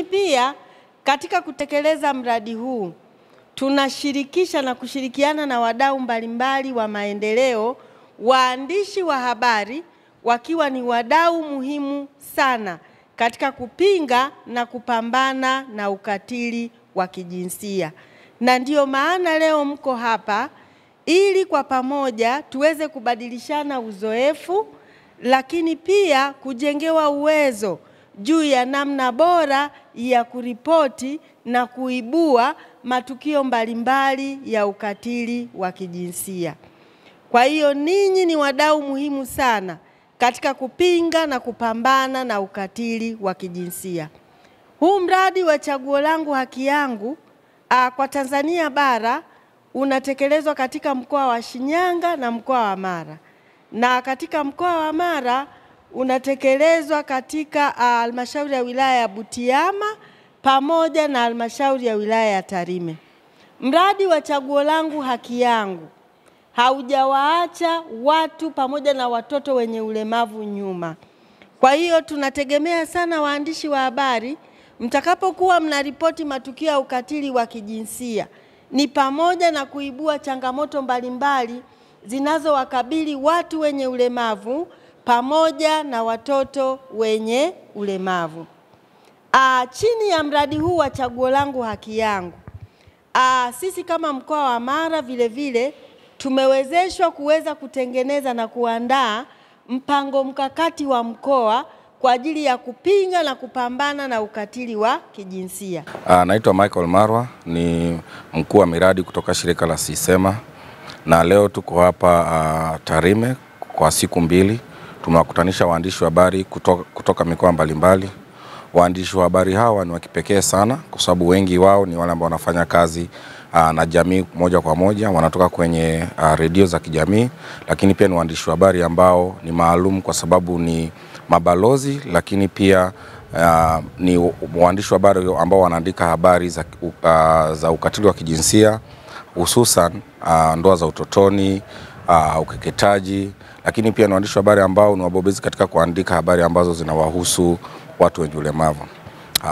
Lakini pia katika kutekeleza mradi huu tunashirikisha na kushirikiana na wadau mbalimbali wa maendeleo, waandishi wa habari wakiwa ni wadau muhimu sana katika kupinga na kupambana na ukatili wa kijinsia. Na ndiyo maana leo mko hapa ili kwa pamoja tuweze kubadilishana uzoefu, lakini pia kujengewa uwezo juu ya namna bora ya kuripoti na kuibua matukio mbalimbali ya ukatili wa kijinsia. Kwa hiyo ninyi ni wadau muhimu sana katika kupinga na kupambana na ukatili wa kijinsia. Huu mradi wa Chaguo Langu Haki Yangu kwa Tanzania bara unatekelezwa katika mkoa wa Shinyanga na mkoa wa Mara. Na katika mkoa wa Mara unatekelezwa katika halmashauri ya wilaya ya Butiama pamoja na halmashauri ya wilaya ya Tarime. Mradi wa Chaguo Langu Haki Yangu haujawaacha watu pamoja na watoto wenye ulemavu nyuma. Kwa hiyo tunategemea sana waandishi wa habari, mtakapokuwa mnaripoti matukio ya ukatili wa kijinsia, ni pamoja na kuibua changamoto mbalimbali zinazowakabili watu wenye ulemavu pamoja na watoto wenye ulemavu. Chini ya mradi huu wa Chaguo Langu Haki Yangu, sisi kama mkoa wa Mara vile vile tumewezeshwa kuweza kutengeneza na kuandaa mpango mkakati wa mkoa kwa ajili ya kupinga na kupambana na ukatili wa kijinsia. Naitwa Michael Marwa, ni mkuu wa miradi kutoka shirika la Sisema, na leo tuko hapa Tarime kwa siku mbili. Tumewakutanisha waandishi wa habari kutoka mikoa mbalimbali. Waandishi wa habari hawa ni wa kipekee sana kwa sababu wengi wao ni wale ambao wanafanya kazi na jamii moja kwa moja, wanatoka kwenye redio za kijamii, lakini pia ni waandishi wa habari ambao ni maalum kwa sababu ni mabalozi, lakini pia ni waandishi wa habari ambao wanaandika habari za ukatili wa kijinsia, hususan ndoa za utotoni, ukeketaji, lakini pia ni waandishi wa habari ambao ni wabobezi katika kuandika habari ambazo zinawahusu watu wenye ulemavu.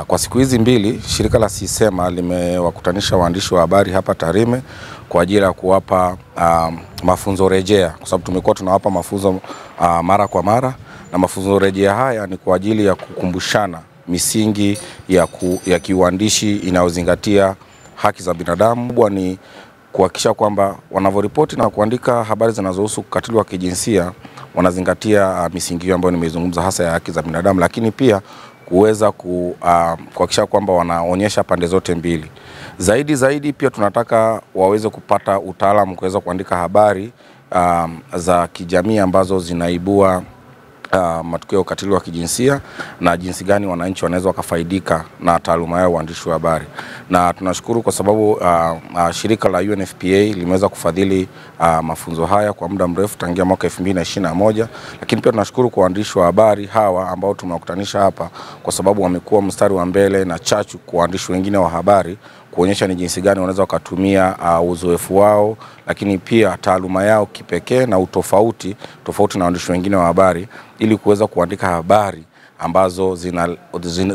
Kwa siku hizi mbili, shirika la Sisema limewakutanisha waandishi wa habari hapa Tarime kwa ajili ya kuwapa mafunzo rejea, kwa sababu tumekuwa tunawapa mafunzo mara kwa mara, na mafunzo rejea haya ni kwa ajili ya kukumbushana misingi ya kiuandishi inayozingatia haki za binadamu. Kubwa ni kuhakikisha kwamba wanavyoripoti na kuandika habari zinazohusu ukatili wa kijinsia wanazingatia misingi hiyo ambayo nimezungumza, hasa ya haki za binadamu, lakini pia kuweza kuhakikisha kwamba wanaonyesha pande zote mbili. Zaidi pia tunataka waweze kupata utaalamu kuweza kuandika habari za kijamii ambazo zinaibua matukio ya ukatili wa kijinsia na jinsi gani wananchi wanaweza wakafaidika na taaluma yao uandishi wa habari. Na tunashukuru kwa sababu shirika la UNFPA limeweza kufadhili mafunzo haya kwa muda mrefu tangia mwaka 2021, lakini pia tunashukuru kwa waandishi wa habari hawa ambao tumewakutanisha hapa kwa sababu wamekuwa mstari wa mbele na chachu kwa waandishi wengine wa habari kuonyesha ni jinsi gani wanaweza wakatumia uzoefu wao, lakini pia taaluma yao kipekee na tofauti na waandishi wengine wa habari ili kuweza kuandika habari ambazo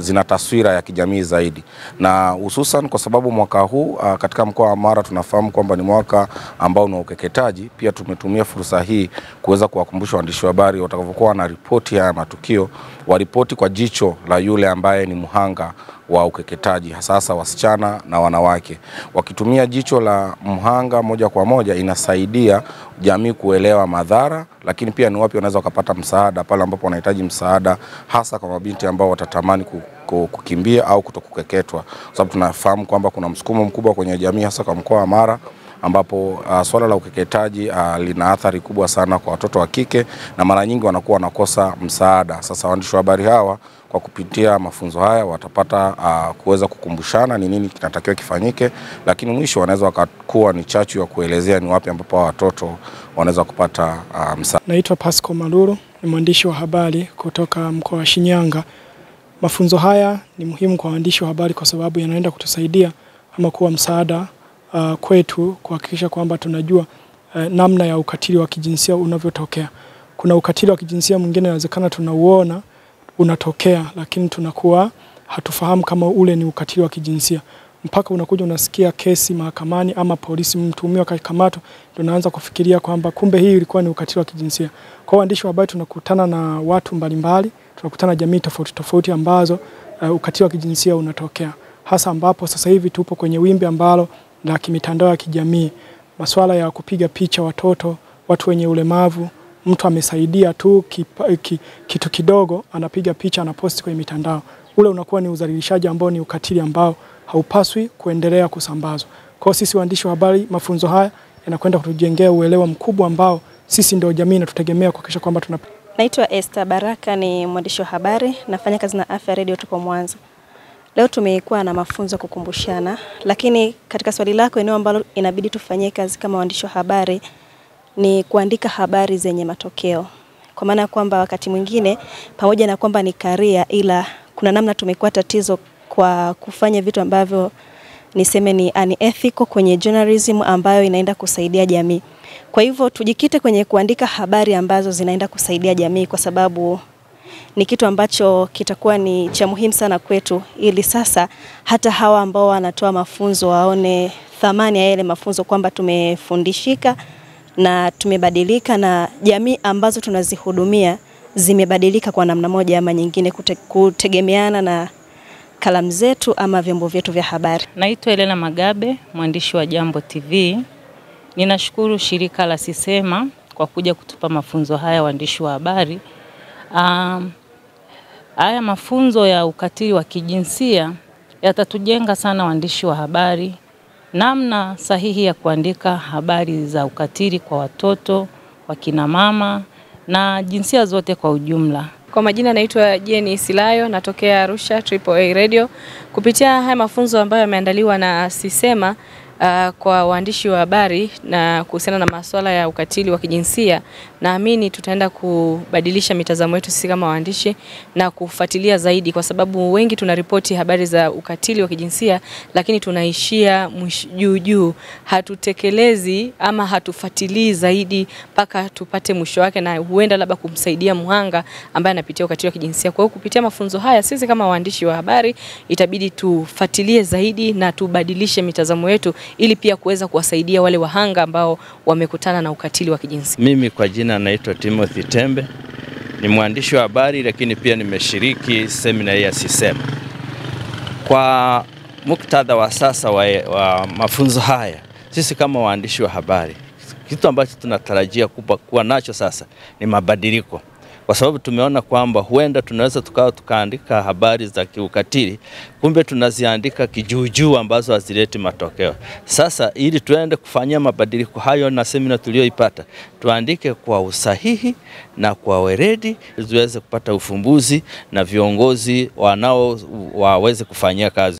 zina taswira ya kijamii zaidi. Na hususan kwa sababu mwaka huu katika mkoa wa Mara tunafahamu kwamba ni mwaka ambao ni ukeketaji, pia tumetumia fursa hii kuweza kuwakumbusha waandishi wa habari watakapokuwa wanaripoti haya matukio, waripoti kwa jicho la yule ambaye ni mhanga wa ukeketaji, hasa wasichana na wanawake. Wakitumia jicho la mhanga moja kwa moja, inasaidia jamii kuelewa madhara, lakini pia ni wapi wanaweza kupata msaada pale ambapo wanahitaji msaada, hasa kwa mabinti ambao watatamani kukimbia au kutokukeketwa. Kwa sababu tunafahamu kwamba kuna msukumo mkubwa kwenye jamii, hasa kwa mkoa wa Mara, ambapo swala la ukeketaji lina athari kubwa sana kwa watoto wa kike na mara nyingi wanakuwa wanakosa msaada. Sasa waandishi wa habari hawa kwa kupitia mafunzo haya watapata kuweza kukumbushana ni nini kinatakiwa kifanyike, lakini mwisho wanaweza wakakuwa ni chachu ya kuelezea ni wapi ambapo watoto wanaweza kupata msaada. Naitwa Pasco Maluru, ni mwandishi wa habari kutoka mkoa wa Shinyanga. Mafunzo haya ni muhimu kwa waandishi wa habari kwa sababu yanaenda kutusaidia ama kuwa msaada kwetu kuhakikisha kwamba tunajua namna ya ukatili wa kijinsia unavyotokea. Kuna ukatili wa kijinsia mwingine inawezekana tunauona unatokea, lakini tunakuwa hatufahamu kama ule ni ukatili wa kijinsia. Mpaka unakuja unasikia kesi mahakamani ama polisi, mtuhumiwa akakamatwa, ndio unaanza kufikiria kwamba kumbe hii ilikuwa ni ukatili wa kijinsia. Kwa waandishi wa habari tunakutana na watu mbalimbali, tunakutana jamii tofauti tofauti ambazo ukatili wa kijinsia unatokea. Hasa ambapo sasa hivi tupo kwenye wimbi ambalo la kimitandao ya kijamii, masuala ya kupiga picha watoto, watu wenye ulemavu, mtu amesaidia tu kitu kidogo, anapiga picha, anaposti kwenye mitandao. Ule unakuwa ni udhalilishaji ambao ni ukatili ambao haupaswi kuendelea kusambazwa. Kwa sisi waandishi wa habari, mafunzo haya yanakwenda kutujengea uelewa mkubwa ambao sisi ndio jamii inatutegemea kuhakikisha kwamba Naitwa Esther Baraka, ni mwandishi wa habari, nafanya kazi na Afya Radio tupo Mwanza. Leo tumekuwa na mafunzo kukumbushana, lakini katika swali lako, eneo ambalo inabidi tufanyie kazi kama waandishi wa habari ni kuandika habari zenye matokeo. Kwa maana kwamba wakati mwingine pamoja na kwamba ni career, ila kuna namna tumekuwa tatizo kwa kufanya vitu ambavyo niseme ni unethical kwenye journalism ambayo inaenda kusaidia jamii. Kwa hivyo tujikite kwenye kuandika habari ambazo zinaenda kusaidia jamii, kwa sababu ni kitu ambacho kitakuwa ni cha muhimu sana kwetu, ili sasa hata hawa ambao wanatoa mafunzo waone thamani ya yale mafunzo, kwamba tumefundishika na tumebadilika na jamii ambazo tunazihudumia zimebadilika kwa namna moja ama nyingine, kutegemeana na kalamu zetu ama vyombo vyetu vya habari. Naitwa Elena Magabe, mwandishi wa Jambo TV. Ninashukuru shirika la Sisema kwa kuja kutupa mafunzo haya waandishi wa habari. Haya mafunzo ya ukatili wa kijinsia yatatujenga sana waandishi wa habari, namna sahihi ya kuandika habari za ukatili kwa watoto, wakina mama na jinsia zote kwa ujumla. Kwa majina naitwa Jenny Silayo, natokea Arusha AAA Radio. Kupitia haya mafunzo ambayo yameandaliwa na Sisema kwa waandishi wa habari na kuhusiana na masuala ya ukatili wa kijinsia, naamini tutaenda kubadilisha mitazamo yetu sisi kama waandishi na kufuatilia zaidi, kwa sababu wengi tunaripoti habari za ukatili wa kijinsia lakini tunaishia juu, hatutekelezi ama hatufuatilii zaidi mpaka tupate mwisho wake, na huenda labda kumsaidia mhanga ambaye anapitia ukatili wa kijinsia. Kwa hiyo kupitia mafunzo haya sisi kama waandishi wa habari itabidi tufuatilie zaidi na tubadilishe mitazamo yetu, ili pia kuweza kuwasaidia wale wahanga ambao wamekutana na ukatili wa kijinsia. Mimi kwa jina naitwa Timothy Tembe, ni mwandishi wa habari lakini pia nimeshiriki semina ya Sisema. Kwa muktadha wa sasa wa mafunzo haya, sisi kama waandishi wa habari, kitu ambacho tunatarajia kuwa nacho sasa ni mabadiliko. Kwa sababu tumeona kwamba huenda tunaweza tukaandika habari za kiukatili, kumbe tunaziandika kijuujuu ambazo hazileti matokeo. Sasa ili tuende kufanyia mabadiliko hayo na semina tulioipata, tuandike kwa usahihi na kwa weledi, tuweze kupata ufumbuzi na viongozi waweze kufanyia kazi.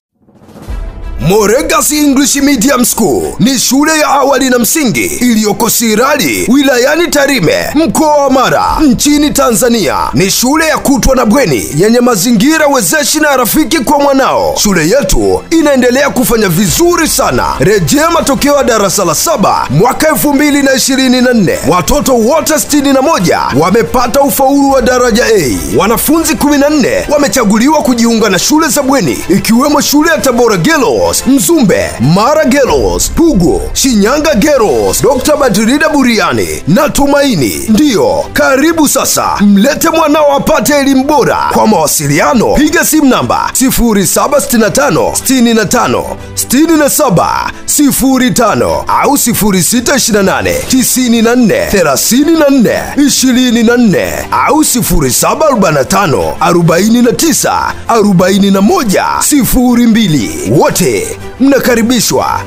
Moregas English Medium School ni shule ya awali na msingi iliyoko Sirari, wilayani Tarime, mkoa wa Mara, nchini Tanzania. Ni shule ya kutwa na bweni yenye mazingira wezeshi na rafiki kwa mwanao. Shule yetu inaendelea kufanya vizuri sana. Rejea matokeo ya darasa la 7 mwaka 2024. Watoto wote 61 wamepata ufaulu wa daraja A. Wanafunzi 14 wamechaguliwa kujiunga na shule za bweni, ikiwemo shule ya Tabora Girls, Mzumbe, Mara Girls, Pugu, Shinyanga Girls, Dr. Badrida Buriani na Tumaini. Ndiyo, karibu sasa, mlete mwanao apate elimu bora. Kwa mawasiliano, piga simu namba 0765 65 67 05 au 0628 94 34 24 au 0745 49 41 02. Wote mnakaribishwa.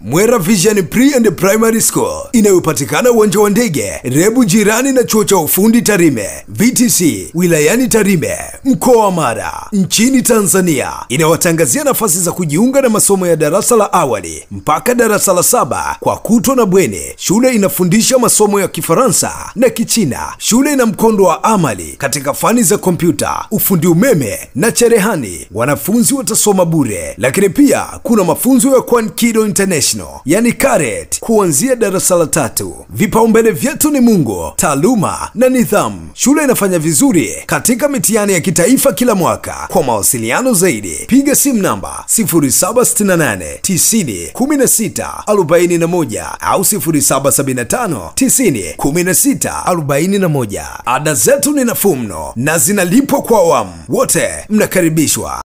Mwera Vision Pre and Primary School inayopatikana uwanja wa ndege Rebu, jirani na chuo cha ufundi Tarime VTC, wilayani Tarime, mkoa wa Mara, nchini Tanzania. Inawatangazia nafasi za kujiunga na masomo ya darasa la awali mpaka darasa la 7 kwa kutwa na bweni. Shule inafundisha masomo ya Kifaransa na Kichina. Shule ina mkondo wa amali katika fani za kompyuta, ufundi umeme na cherehani. Wanafunzi watasoma bure, lakini pia kuna mafunzo ya Kwan Kido International International, yani CARET, kuanzia darasa la 3. Vipaumbele vyetu ni Mungu, taaluma na nidhamu. Shule inafanya vizuri katika mitihani ya kitaifa kila mwaka. Kwa mawasiliano zaidi, piga simu namba 0768 90 16 41 au 0775 90 16 41. Ada zetu ni nafuu mno na zinalipwa kwa awamu. Wote mnakaribishwa.